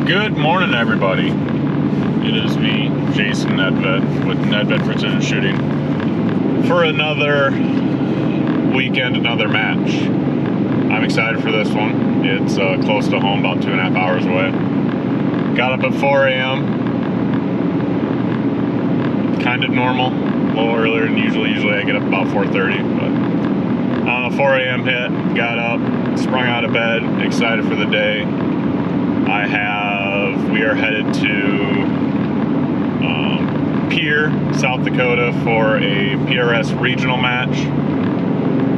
Good morning, everybody. It is me, Jason Nedved, with Nedved Precision Shooting, for another weekend, another match. I'm excited for this one. It's close to home, about 2.5 hours away. Got up at 4 a.m. Kind of normal, a little earlier than usually. Usually I get up about 4:30, but 4 a.m. hit, got up, sprung out of bed, excited for the day. We are headed to Pierre, South Dakota for a PRS regional match.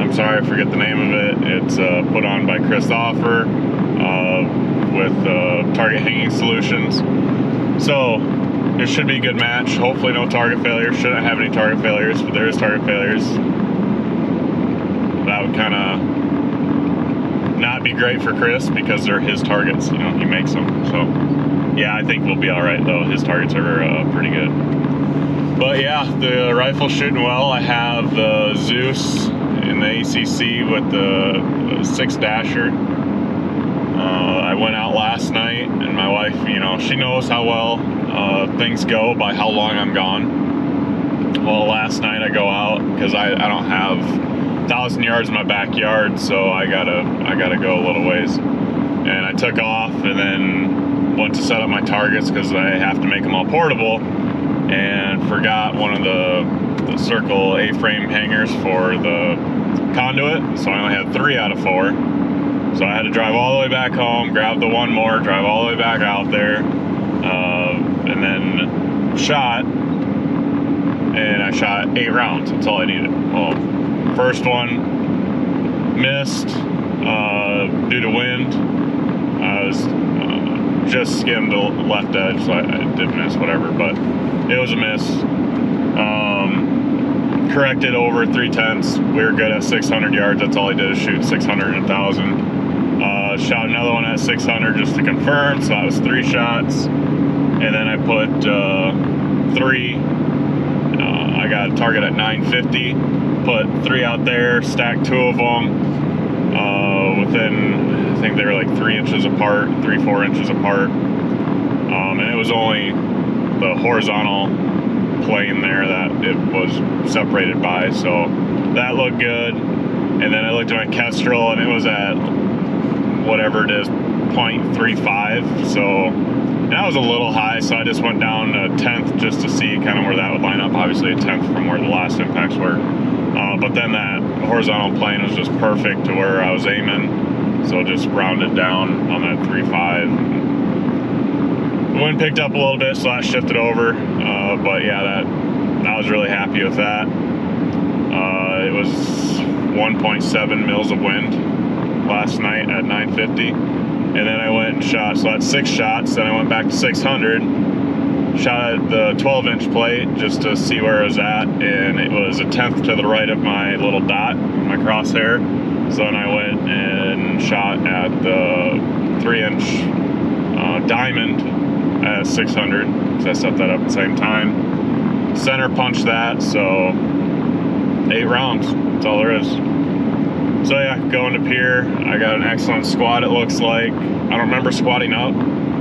I'm sorry, I forget the name of it. It's put on by Chris Offer with Target Hanging Solutions. So it should be a good match. Hopefully no target failures. Shouldn't have any target failures, but there is target failures. That would kind of not be great for Chris because they're his targets. You know, he makes them. So yeah, I think we'll be all right though. His targets are pretty good. But yeah, the rifle's shooting well. I have the Zeus in the ACC with the 6-dasher. I went out last night, and my wife, you know, she knows how well things go by how long I'm gone. Well, last night I go out because I don't have 1,000 yards in my backyard, so I gotta go a little ways. And I took off and then went to set up my targets because I have to make them all portable, and forgot one of the circle A-frame hangers for the conduit, so I only had 3 out of 4. So I had to drive all the way back home, grab the one more, drive all the way back out there, and then shot, and I shot 8 rounds. That's all I needed. Well, first one missed due to wind. I was just skimmed the left edge, so I did miss, whatever, but it was a miss. Corrected over 3/10. We were good at 600 yards. That's all I did is shoot 600 and 1,000. Shot another one at 600 just to confirm, so that was 3 shots. And then I put 3. I got a target at 950. Put 3 out there, stacked 2 of them within, I think they were like 3 inches apart, 3-4 inches apart. And it was only the horizontal plane there that it was separated by, so that looked good. And then I looked at my Kestrel, and it was at whatever it is, 0.35, so that was a little high, so I just went down a 1/10 just to see kind of where that would line up. Obviously a 1/10 from where the last impacts were, but then that horizontal plane was just perfect to where I was aiming, so just rounded down on that 3.5. The wind picked up a little bit, so that shifted over, but yeah, I was really happy with that. It was 1.7 mils of wind last night at 950, and then I went and shot, so that's 6 shots. Then I went back to 600, shot at the 12-inch plate just to see where it was at, and it was a 1/10 to the right of my little dot, my crosshair. So then I went and shot at the 3-inch diamond at 600, so I set that up at the same time. Center punched that, so 8 rounds, that's all there is. So yeah, going to Pierre, I got an excellent squad, it looks like. I don't remember squatting up.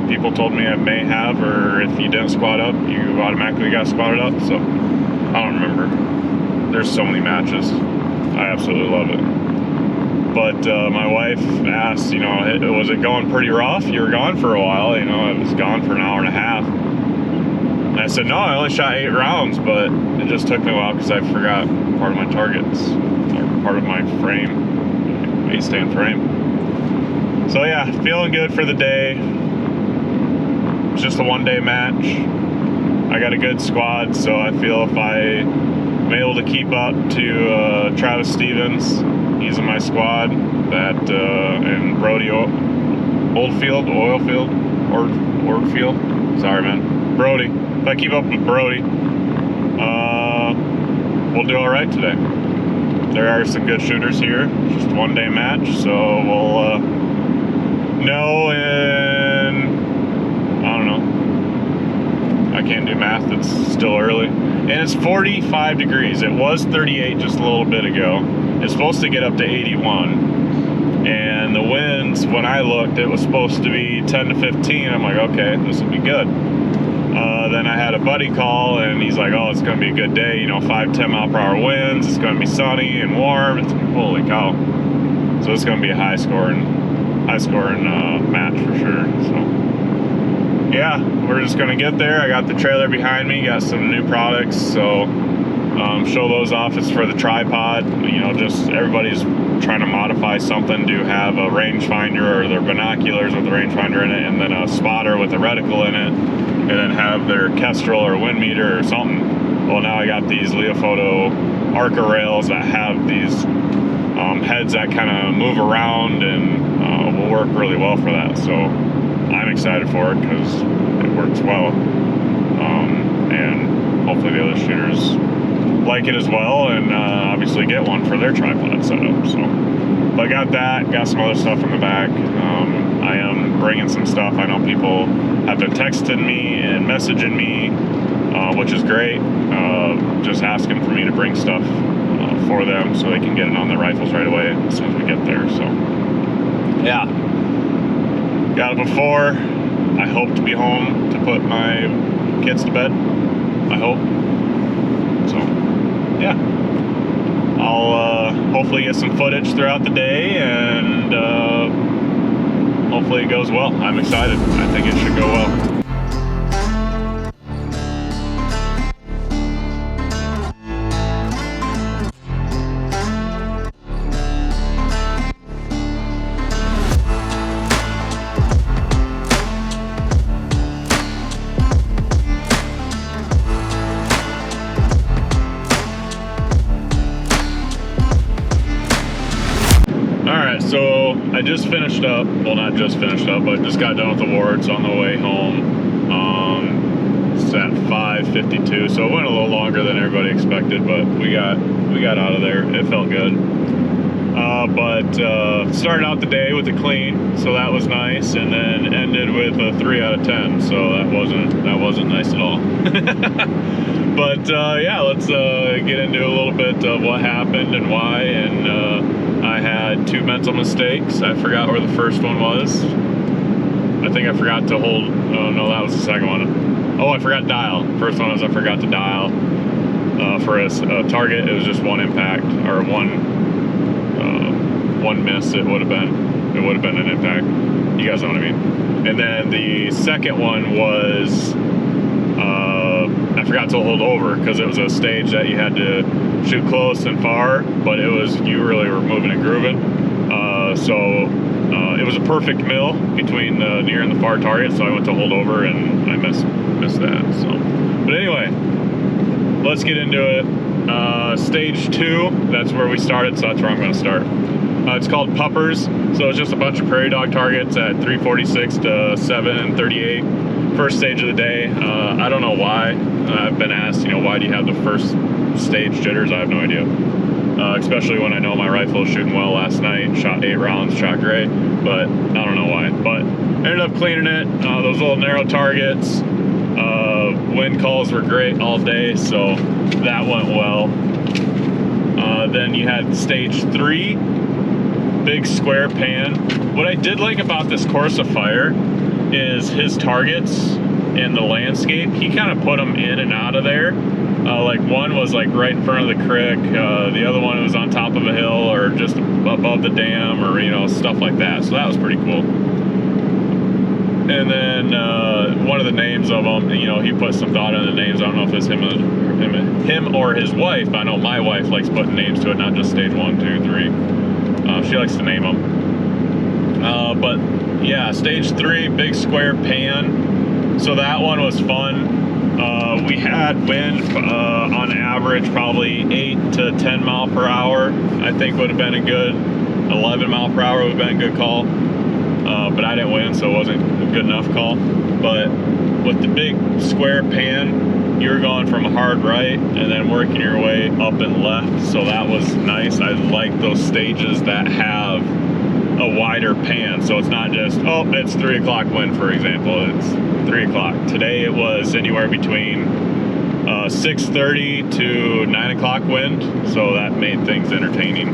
People told me I may have, or if you didn't squat up, you automatically got squatted up, so I don't remember. There's so many matches. I absolutely love it. But my wife asked, you know, was it going pretty rough? You were gone for a while, you know, I was gone for an hour and a half. And I said, no, I only shot 8 rounds, but it just took me a while because I forgot part of my targets, or part of my frame, A-stand frame. So yeah, feeling good for the day. It's just a 1-day match. I got a good squad, so I feel if I'm able to keep up to Travis Stevens, he's in my squad, and Brody Oldfield, sorry man, Brody. If I keep up with Brody, we'll do all right today. There are some good shooters here. It's just a 1-day match, so we'll know in, I don't know, I can't do math, it's still early. And it's 45 degrees. It was 38 just a little bit ago. It's supposed to get up to 81. And the winds, when I looked, it was supposed to be 10 to 15. I'm like, okay, this will be good. Then I had a buddy call, and he's like, oh, it's going to be a good day, 5-10 mile per hour winds, it's going to be sunny and warm. It's, holy cow. So it's going to be a high scoring match for sure. So yeah, we're just going to get there. I got the trailer behind me, got some new products, so show those off. It's for the tripod. Just everybody's trying to modify something to have a rangefinder or their binoculars with a rangefinder in it, and then a spotter with a reticle in it, and then have their Kestrel or wind meter or something. Well, now I got these Leofoto Arca rails that have these heads that kind of move around, and will work really well for that. So I'm excited for it because it works well, and hopefully the other shooters like it as well, and obviously get one for their tripod setup. So, but I got that, got some other stuff in the back. I am bringing some stuff. I know people have been texting me and messaging me, which is great, just asking for me to bring stuff for them so they can get it on their rifles right away as soon as we get there. So yeah, got it before. I hope to be home to put my kids to bed, I hope. So yeah, I'll hopefully get some footage throughout the day, and hopefully it goes well. I'm excited. I think it should go well. So I just finished up, well, not just finished up, but just got done with awards on the way home. It's at 5:52, so it went a little longer than everybody expected, but we got out of there. It felt good. But started out the day with a clean, so that was nice, and then ended with a 3 out of 10, so that wasn't nice at all. But yeah, let's get into a little bit of what happened and why. And I had 2 mental mistakes. I forgot where the first one was. I think I forgot to hold. Oh no, that was the second one. Oh, I forgot to dial. First one was I forgot to dial for a target. It was just one impact, or one miss. It would have been an impact. You guys know what I mean. And then the second one was I forgot to hold over, because it was a stage that you had to shoot close and far, but you really were moving and grooving. So it was a perfect mill between the near and the far target, so I went to hold over and I missed that. So, but anyway, let's get into it. Stage 2, that's where we started, so that's where I'm going to start. It's called puppers, so it's just a bunch of prairie dog targets at 346 to 7 and 38. First stage of the day. I don't know why. I've been asked, why do you have the first stage jitters? I have no idea. Especially when I know my rifle was shooting well last night. Shot 8 rounds, shot great, but I don't know why. But ended up cleaning it. Those little narrow targets. Wind calls were great all day, so that went well. Then you had stage 3, big square pan. What I did like about this course of fire is his targets in the landscape. He kind of put them in and out of there. Like one was like right in front of the creek. The other one was on top of a hill or just above the dam, or stuff like that. So that was pretty cool. And then one of the names of them, he put some thought into the names. I don't know if it's him or his wife. I know my wife likes putting names to it, not just stage 1, 2, 3. She likes to name them. But yeah, stage 3, big square pan. So that one was fun. We had wind on average probably 8 to 10 mile per hour. I think would have been a good 11 mile per hour would have been a good call. But I didn't win, so it wasn't a good enough call. But with the big square pan, you were going from a hard right and then working your way up and left. So that was nice. I like those stages that have a wider pan, so it's not just, oh, it's 3 o'clock wind, for example. It's 3 o'clock. Today it was anywhere between 6:30 to 9 o'clock wind, so that made things entertaining.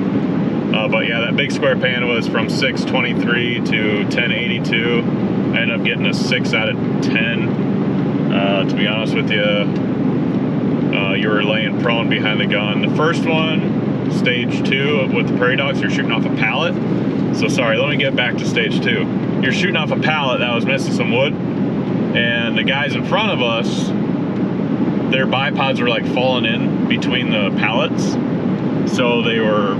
But yeah, that big square pan was from 623 to 1082. I ended up getting a 6 out of 10. To be honest with you, you were laying prone behind the gun. The first one, stage 2 with the prairie dogs, you're shooting off a pallet. So sorry, let me get back to stage 2. You're shooting off a pallet that was missing some wood, and the guys in front of us, their bipods were like falling in between the pallets. So they were,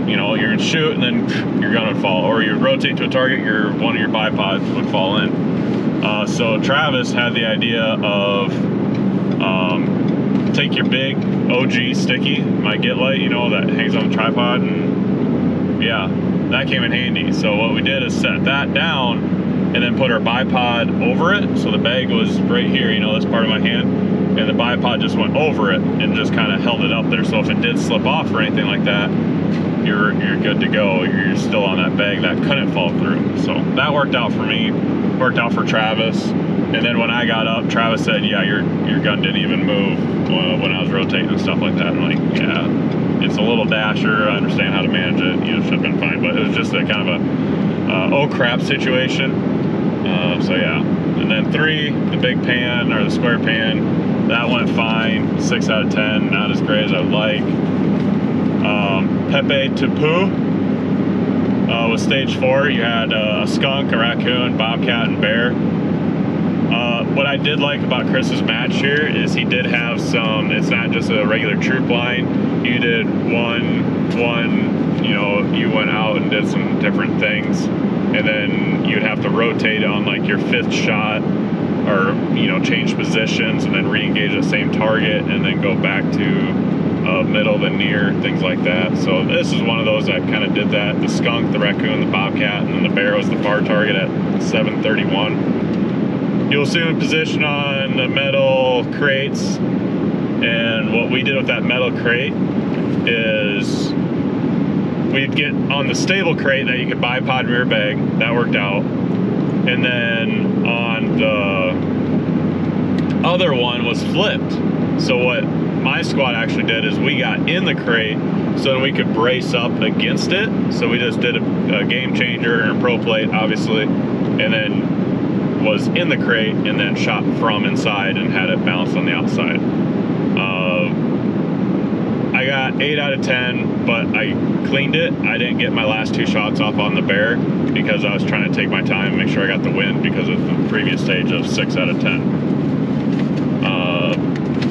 you know, you're gonna shoot and then your gun would fall, or you'd rotate to a target, one of your bipods would fall in. So Travis had the idea of take your big OG sticky, my Get Light, you know, that hangs on the tripod, and yeah, that came in handy. So what we did is set that down and then put our bipod over it. So the bag was right here, you know, this part of my hand, and the bipod just went over it and just kind of held it up there. So if it did slip off or anything like that, you're good to go. You're still on that bag, that couldn't fall through. So that worked out for me, worked out for Travis. And then when I got up, Travis said, yeah, your gun didn't even move when I was rotating and stuff like that. I'm like, yeah, it's a little dasher. I understand how to manage it. You know, should have been fine, but it was just a kind of a oh crap situation. So yeah. And then 3, the big pan or the square pan, that went fine. 6 out of 10, not as great as I'd like. Pepe Tupu was stage 4. You had a skunk, a raccoon, bobcat, and bear. What I did like about Chris's match here is he did have some, it's not just a regular troop line. You did one, you know, you went out and did some different things, and then you'd have to rotate on like your 5th shot, or, you know, change positions and then re-engage the same target and then go back to middle, then near, things like that. So this is one of those that kind of did that. The skunk, the raccoon, the bobcat, and then the bear was the far target at 731. You'll assume position on the metal crates, and what we did with that metal crate is we'd get on the stable crate that you could bipod rear bag. That worked out. And then on the other one was flipped. So what my squad actually did is we got in the crate so that we could brace up against it. So we just did a game changer and a pro plate, obviously, and then was in the crate and then shot from inside and had it balanced on the outside. I got 8 out of 10, but I cleaned it. I didn't get my last 2 shots off on the bear because I was trying to take my time and make sure I got the wind because of the previous stage of 6 out of 10.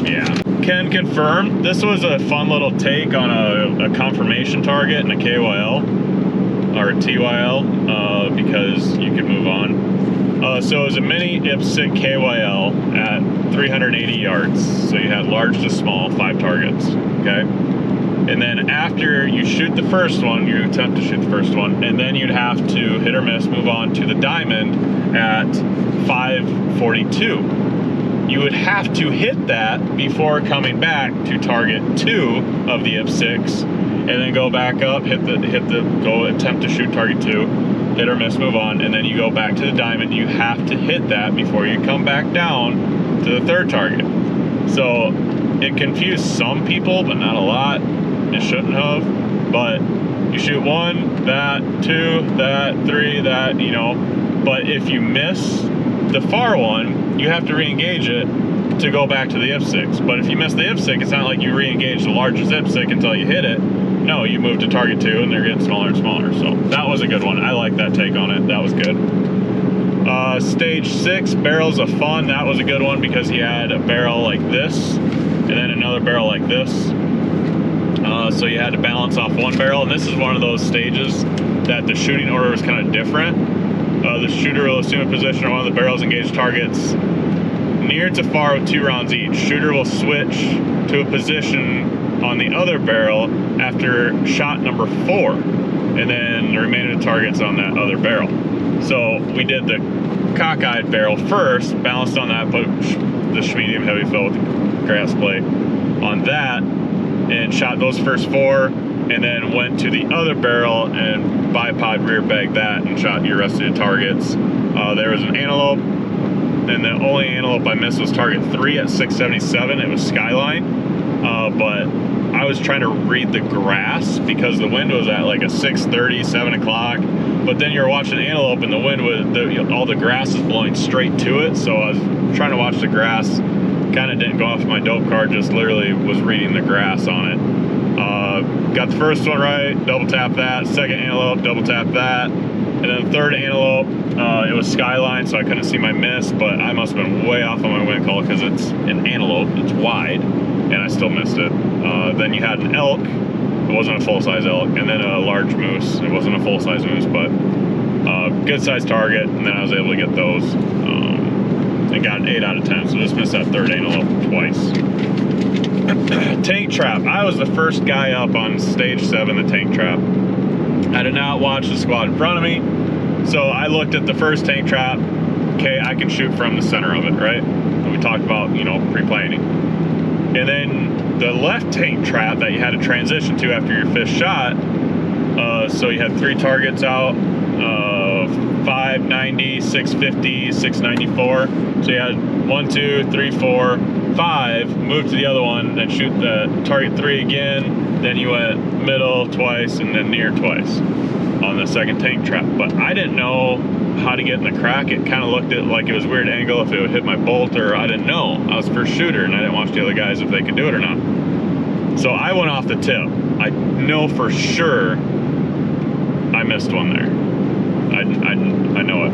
Yeah. Can confirm, this was a fun little take on a confirmation target and a KYL or a TYL because you could move on. So it was a mini IPSC KYL at 380 yards. So you had large to small, 5 targets, okay? And then after you shoot the first one, you attempt to shoot the first one, and then you'd have to hit or miss, move on to the diamond at 542. You would have to hit that before coming back to target 2 of the IPSCs, and then go back up, go attempt to shoot target 2, hit or miss, move on, and then you go back to the diamond. You have to hit that before you come back down to the 3rd target. So it confused some people, but not a lot. It shouldn't have, but you shoot 1, that, 2, that, 3, that, you know, but if you miss the far one, you have to re-engage it to go back to the IPSC. But if you miss the IPSC, it's not like you re-engage the largest IPSC until you hit it. No, you move to target 2 and they're getting smaller and smaller. So that was a good one. I like that take on it. That was good. Stage 6, barrels of fun. That was a good one because he had a barrel like this and then another barrel like this. So you had to balance off one barrel, and this is one of those stages that the shooting order is kind of different. The shooter will assume a position on one of the barrels, engage targets near to far with 2 rounds each. Shooter will switch to a position on the other barrel after shot number 4, and then the remaining targets on that other barrel. So we did the cockeyed barrel first, balanced on that, put the medium heavy fill with the grass plate on that, and shot those first 4, and then went to the other barrel and bipod rear bagged that and shot your rest of the targets. There was an antelope, and the only antelope I missed was target 3 at 677. It was Skyline, but I was trying to read the grass because the wind was at like a 6:30, 7 o'clock. But then you're watching antelope and the wind was, all the grass is blowing straight to it. So I was trying to watch the grass. Kind of didn't go off my dope card, just literally was reading the grass on it. Got the first one right, double tap that. Second antelope, double tap that. And then the third antelope, it was skyline, so I couldn't see my miss, but I must have been way off on my wind call because it's an antelope, it's wide, and I still missed it. Then you had an elk, it wasn't a full-size elk, and then a large moose. It wasn't a full-size moose, but good-sized target, and then I was able to get those. And got an 8 out of 10, so just missed that third antelope twice. Tank trap. I was the first guy up on stage 7, the tank trap. I did not watch the squad in front of me, so I looked at the first tank trap. Okay, I can shoot from the center of it, right? And we talked about, pre-planning. And then the left tank trap that you had to transition to after your 5th shot, so you had 3 targets out, 590, 650, 694. So you had 1, 2, 3, 4, 5, move to the other one, then shoot the target 3 again, then you went middle twice and then near twice on the second tank trap. But I didn't know how to get in the crack. It kind of looked at like it was a weird angle if it would hit my bolt, or I didn't know. I was first shooter and I didn't watch the other guys if they could do it or not. So I went off the tip. I know for sure I missed one there. I know it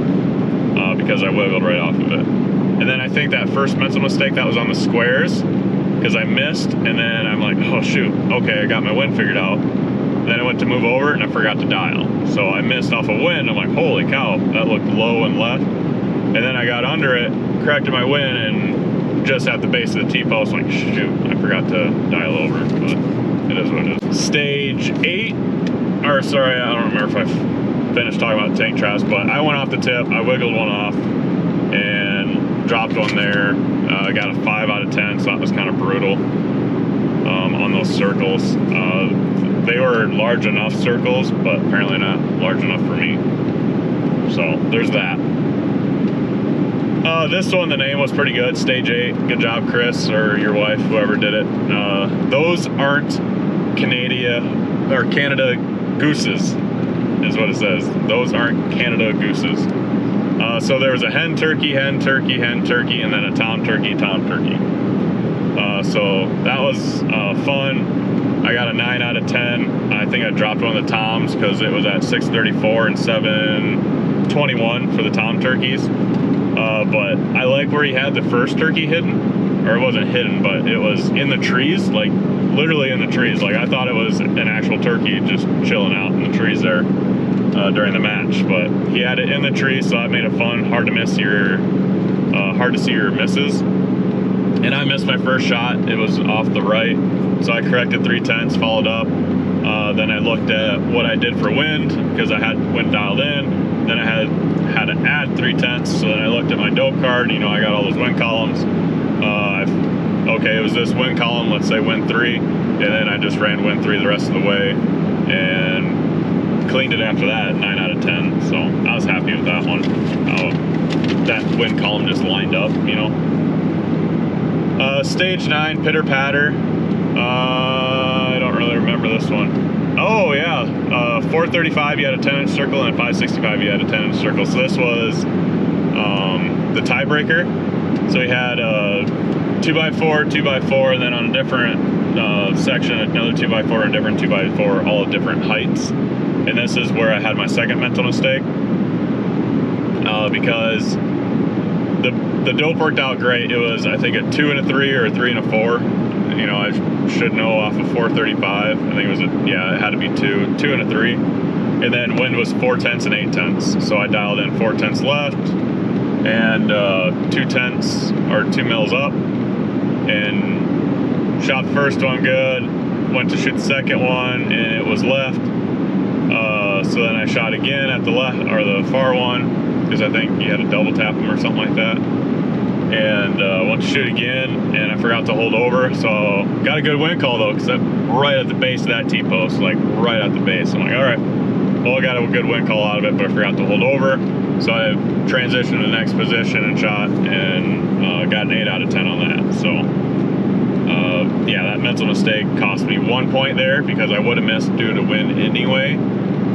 because I wiggled right off of it. And then I think that first mental mistake that was on the squares because I missed, and then I'm like, oh shoot, okay, I got my wind figured out. And then I went to move over and I forgot to dial. So I missed off a wind. I'm like, holy cow, that looked low and left. And then I got under it, corrected my wind, and just at the base of the T-post, like shoot, I forgot to dial over, but it is what it is. Stage 8, or sorry, I don't remember if I finished talking about tank traps, but I went off the tip, I wiggled one off, and dropped one there. I got a 5 out of 10, so that was kind of brutal on those circles. They were large enough circles, but apparently not large enough for me. So there's that. This one, the name was pretty good, Stage 8. Good job, Chris, or your wife, whoever did it. Those aren't Canada gooses, is what it says. Those aren't Canada gooses. So there was a hen turkey, hen turkey, hen turkey, and then a tom turkey, tom turkey. So that was fun. I got a 9 out of 10. I think I dropped one of the toms because it was at 634 and 721 for the tom turkeys. But I like where he had the first turkey hidden, or it wasn't hidden, but it was in the trees, like literally in the trees. Like I thought it was an actual turkey just chilling out in the trees there during the match. But he had it in the trees, so that made it fun. Hard to see your misses. And I missed my first shot. It was off the right, so I corrected 3/10, followed up. Then I looked at what I did for wind because I had wind dialed in. Then I had to add 3/10, so then I looked at my dope card. I got all those wind columns. Okay, it was this wind column, let's say wind 3, and then I just ran wind 3 the rest of the way and cleaned it after that, 9 out of 10. So I was happy with that one. That wind column just lined up, Stage 9, pitter patter. I don't really remember this one. Oh yeah, 435 you had a 10-inch circle, and 565 you had a 10-inch circle. So this was the tiebreaker. So he had a 2x4, 2x4, and then on a different section, another 2x4 and a different 2x4, all at different heights. And this is where I had my second mental mistake because the dope worked out great. It was, I think, a 2 and a 3 or a 3 and a 4. I should know off of 435. I think it was it had to be 2 and a 3. And then wind was 4/10 and 8/10. So I dialed in 4/10 left and 2/10 or 2 mils up, and shot the first one good. Went to shoot the second one, and it was left. So then I shot again at the left, or the far one, because I think you had to double tap them or something like that. And went to shoot again, and I forgot to hold over. So got a good wind call though, because I'm right at the base of that T-post, like right at the base. I'm like, all right, well, I got a good wind call out of it, but I forgot to hold over. So I transitioned to the next position and shot, and got an 8 out of 10 on that. So yeah, that mental mistake cost me 1 point there because I would have missed due to wind anyway.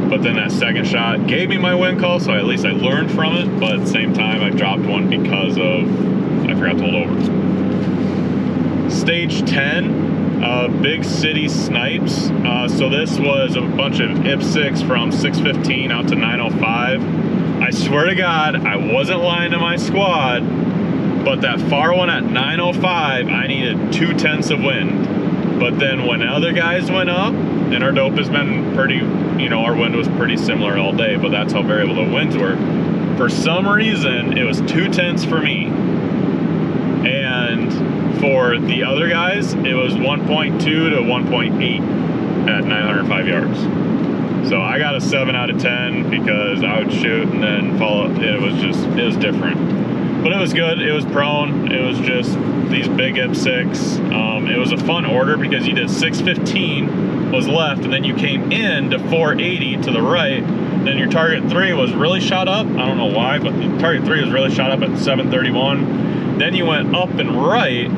But then that second shot gave me my wind call, so at least I learned from it. But at the same time, I dropped one because of I forgot to hold over. Stage 10, big city snipes. So this was a bunch of IPSCs from 615 out to 905. I swear to God, I wasn't lying to my squad, but that far one at 905, I needed 2/10 of wind. But then when other guys went up, and our dope has been pretty, you know, our wind was pretty similar all day, but that's how variable the winds were. For some reason, it was 2/10 for me. And for the other guys, it was 1.2 to 1.8 at 905 yards. So I got a 7 out of 10 because I would shoot and then follow. It was different. But it was good. It was prone. It was just these big IPSCs. It was a fun order because you did 615 was left, and then you came in to 480 to the right. Then your target 3 was really shot up. I don't know why, but the target 3 was really shot up at 731. Then you went up and right,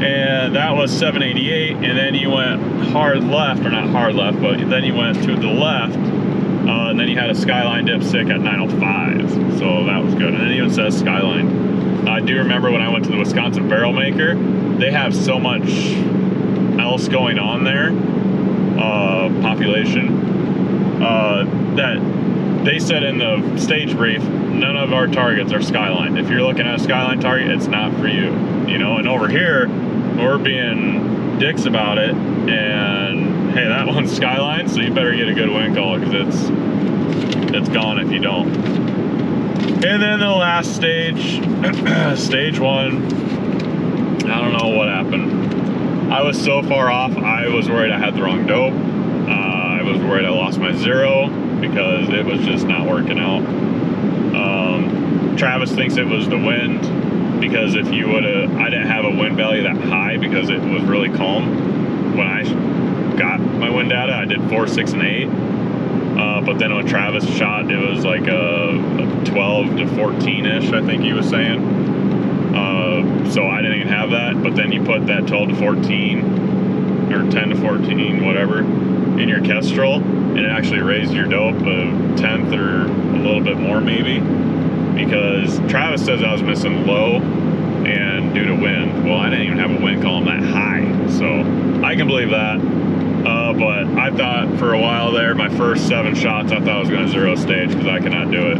and that was 788. And then you went hard left, or not hard left, but then you went to the left. And then you had a skyline dipstick at 905, so that was good. And it even says skyline. I do remember when I went to the Wisconsin Barrel Maker, they have so much else going on there, population, that they said in the stage brief, none of our targets are skyline. If you're looking at a skyline target, it's not for you, you know. And over here, we're being dicks about it, and hey, that one's skyline, so you better get a good wind call because it's gone if you don't. And then the last stage, stage 1, I don't know what happened. I was so far off, I was worried I had the wrong dope. I was worried I lost my 0 because it was just not working out. Travis thinks it was the wind, because if you would've, I didn't have a wind value that high because it was really calm. When I got my wind data, I did 4, 6, and 8. But then when Travis shot, it was like a 12 to 14-ish, I think he was saying. So I didn't even have that. But then you put that 12 to 14, or 10 to 14, whatever, in your Kestrel, and it actually raised your dope a 1/10 or a little bit more maybe. Because Travis says I was missing low and due to wind. Well, I didn't even have a wind column that high, so I can believe that. But I thought for a while there, my first 7 shots, I thought I was going to 0 stage because I cannot do it.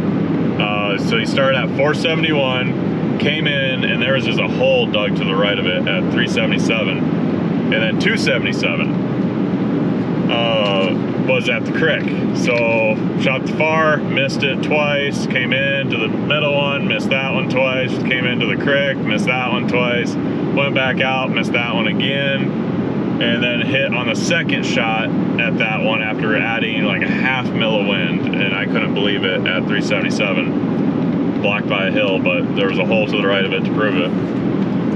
So he started at 471, came in, and there was just a hole dug to the right of it at 377, and then 277 was at the creek. So shot the far, missed it twice, came in to the middle one, missed that one twice, came into the creek, missed that one twice, went back out, missed that one again, and then hit on the second shot at that one after adding like a 1/2 mil of wind, and I couldn't believe it at 377, blocked by a hill, but there was a hole to the right of it to prove it.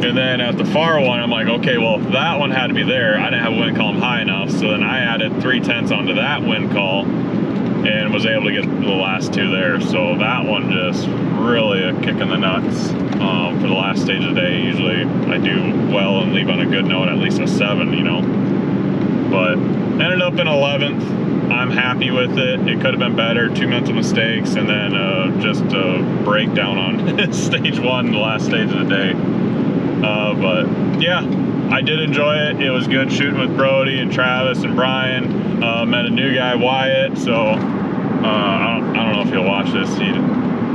And then at the far one, I'm like, okay, well, if that one had to be there, I didn't have a wind column high enough, so then I added 3/10 onto that wind call and was able to get the last 2 there. So that one just really a kick in the nuts for the last stage of the day. Usually I do well and leave on a good note, at least a 7, you know. But ended up in 11th. I'm happy with it. It could have been better. 2 mental mistakes, and then just a breakdown on stage 1, the last stage of the day. But yeah, I did enjoy it. It was good shooting with Brody and Travis and Brian. Met a new guy, Wyatt, so I don't know if he'll watch this,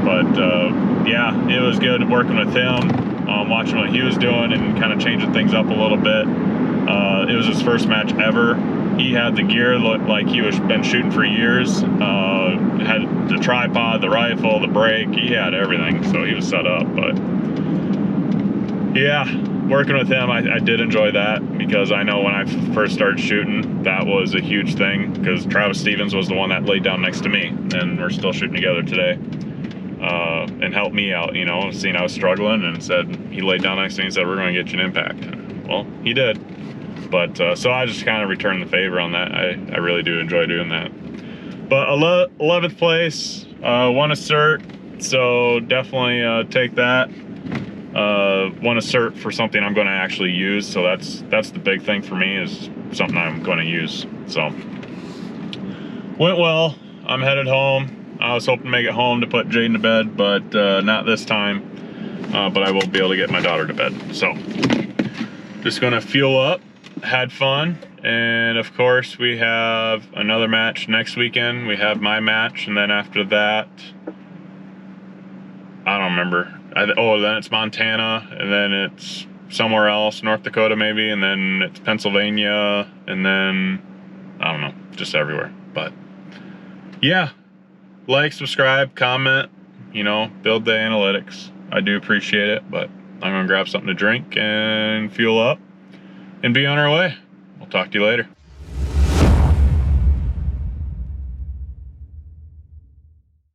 but yeah, it was good working with him, watching what he was doing and kind of changing things up a little bit. It was his first match ever. He had the gear looked like he was been shooting for years. Had the tripod, the rifle, the brake. He had everything, so he was set up. But yeah, working with him, I did enjoy that, because I know when I first started shooting, that was a huge thing, because Travis Stevens was the one that laid down next to me, and we're still shooting together today, and helped me out, you know, seeing I was struggling, and said, he laid down next to me and said, we're going to get you an impact. Well, he did. But so I just kind of returned the favor on that. I really do enjoy doing that. But 11th place, won a cert, so definitely take that. want to cert for something I'm going to actually use. So that's the big thing for me, is something I'm going to use. So went well. I'm headed home. I was hoping to make it home to put Jaden to bed, but not this time. But I will be able to get my daughter to bed. So just gonna fuel up, had fun, and of course we have another match next weekend. We have my match, and then after that, I don't remember. Then it's Montana, and then it's somewhere else, North Dakota maybe, and then it's Pennsylvania, and then I don't know, just everywhere. But yeah, like, subscribe, comment, you know, build the analytics. I do appreciate it, but I'm gonna grab something to drink and fuel up and be on our way. We'll talk to you later.